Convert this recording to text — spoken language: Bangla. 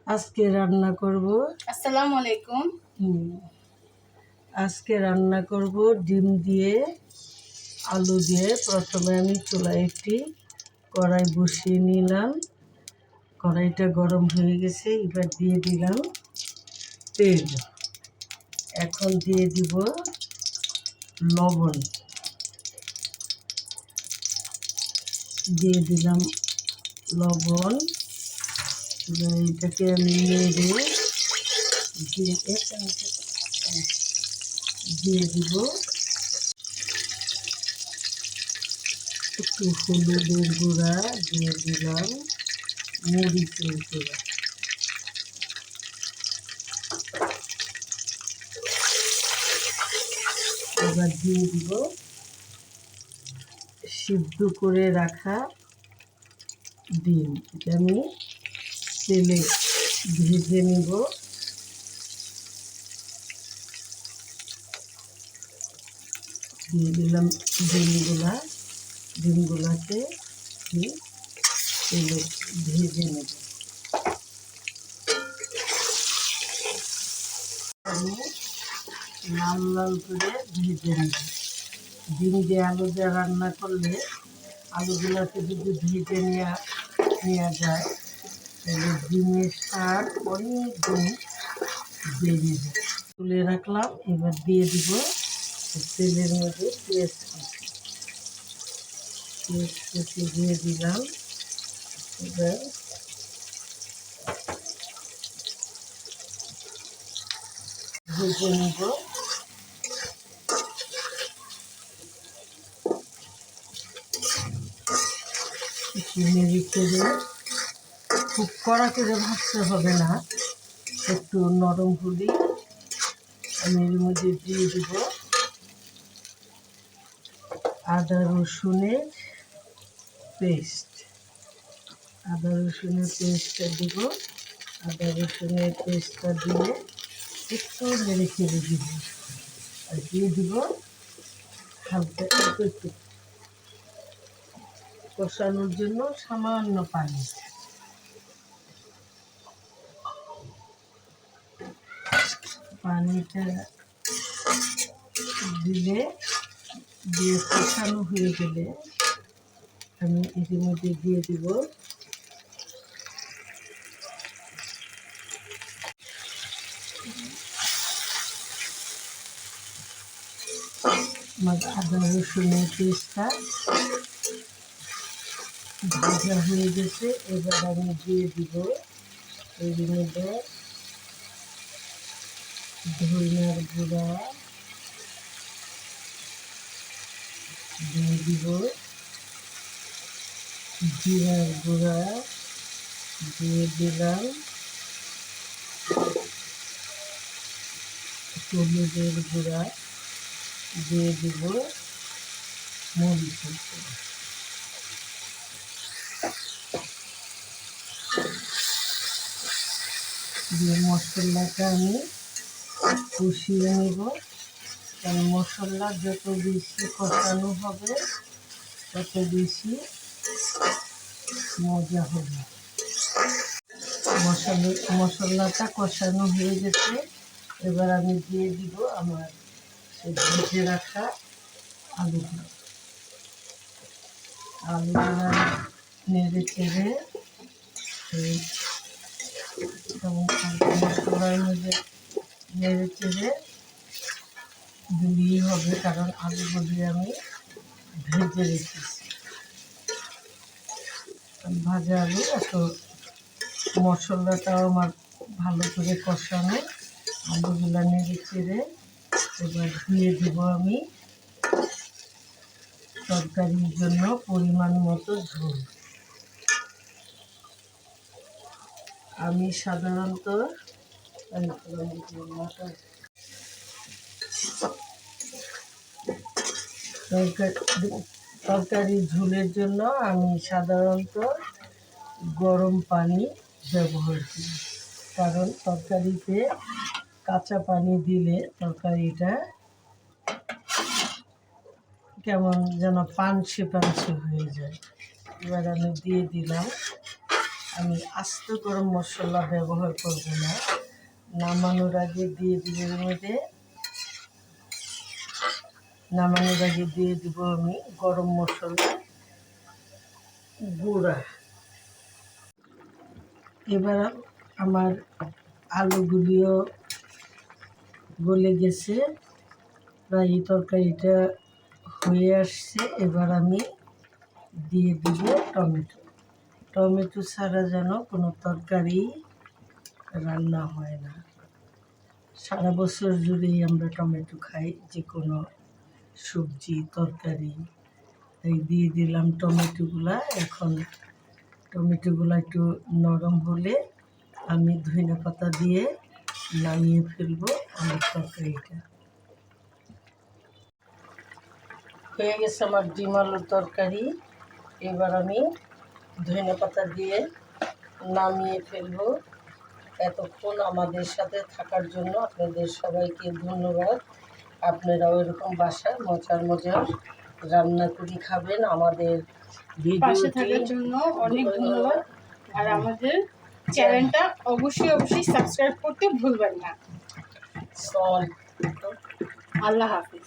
আজকে রান্না করব। আসসালামু আলাইকুম। আজকে রান্না করব ডিম দিয়ে আলু দিয়ে। প্রথমে আমি চুলায় একটি কড়াই বসিয়ে নিলাম। কড়াইটা গরম হয়ে গেছে, এবার দিয়ে দিলাম তেল। এখন দিয়ে দিব লবণ, দিয়ে দিলাম লবণ। এবার এটাকে আমি নেড়ে দিয়ে দিব একটু হলুদের গুঁড়া, দিয়ে দিলাম মরিচের গুঁড়া। এবার দিয়ে দিব সিদ্ধ করে রাখা ডিম। এটা আমি তেলে ভেজে নিব। দিয়ে দিলাম ডিমগুলাকে তেলে ভেজে নেব। আমি লাল লাল করে ভেজে নেব। ডিম দিয়ে আলু দিয়ে রান্না করলে আলুগুলোকে যদি ভেজে নেওয়া যায় তাহলে ডিমের স্বাদ অনেক গুণ বেড়ে যায়। তুলে রাখলাম, এবার দিয়ে দিব তেলের মধ্যে পেঁয়াজ কুচি দিয়ে দিলাম। এবার ভেজে নেব। নেড়ে চেড়ে খুব কড়া করে ভাজতে হবে না, একটু নরম হলেই আমি এর মধ্যে দিয়ে দিব আদা রসুনের পেস্ট। আদা রসুনের পেস্টটা দিব। আদা রসুনের পেস্টটা দিয়ে একটু নেড়ে চেড়ে দিব। আর দিয়ে দিব হালকা একটু কষানোর জন্য সামান্য পানি। পানিটা দিয়ে কষানো হয়ে গেলে আমি এর মধ্যে দিয়ে দিব আমার আদা রসুনের পেস্টটা ভাজা হয়ে গেছে। এবার আমি দিয়ে দিব এর মধ্যে ধনিয়ার গুঁড়া, দিয়ে দিব জিরার গুঁড়া, দিয়ে দিলাম হলুদের গুঁড়া, দিয়ে দিব মরিচের গুঁড়া। দিয়ে মশলাটা আমি কষিয়ে নেব। কারণ মশলা যত বেশি কষানো হবে তত বেশি মজা হবে। মশলাটা কষানো হয়ে গেছে। এবার আমি দিয়ে দিব আমার সেই ভেজে রাখা আলুগুলো। আলুগুলো নেড়ে চেড়ে মশলার মধ্যে নেড়ে চেড়ে দিলেই হবে, কারণ আলুগুলি আমি ভেজে রেখেছি। ভাজা আলু এত মশলাটাও আমার ভালো করে কষানো। আলুগুলো নেড়ে চেড়ে এবার ধুয়ে দেবো আমি তরকারির জন্য পরিমাণ মতো ঝোল। আমি সাধারণত তরকারি ঝোলের জন্য আমি সাধারণত গরম পানি ব্যবহার করি। কারণ তরকারিতে কাঁচা পানি দিলে তরকারিটা কেমন যেন পানসে পানসে হয়ে যায়। এবার আমি দিয়ে দিলাম আমি আস্ত গরম মশলা ব্যবহার করব না। নামানোর আগে দিয়ে দিব এর মধ্যে, নামানোর আগে দিয়ে দিব আমি গরম মশলা গুঁড়া। এবার আমার আলুগুলিও গলে গেছে, প্রায় এই তরকারিটা হয়ে আসছে। এবার আমি দিয়ে দিব টমেটো। টমেটো ছাড়া যেন কোনো তরকারি রান্না হয় না। সারা বছর জুড়েই আমরা টমেটো খাই, যে কোনো সবজি তরকারি। তাই দিয়ে দিলাম টমেটোগুলা। এখন টমেটোগুলো একটু নরম হলে আমি ধনেপাতা দিয়ে নামিয়ে ফেলবো আমার তরকারিটা। হয়ে গেছে আমার ডিম আলুর তরকারি। এবার আমি ধনেপাতা দিয়ে নামিয়ে ফেলবো। এতক্ষণ আমাদের সাথে থাকার জন্য আপনাদের সবাইকে ধন্যবাদ। আপনারাও এরকম বাসায় মজার মজার রান্না করে খাবেন। আমাদের পাশে থাকার জন্য অনেক ধন্যবাদ। আর আমাদের চ্যানেলটা অবশ্যই সাবস্ক্রাইব করতে ভুলবেন না। সল আল্লাহ হাফিজ।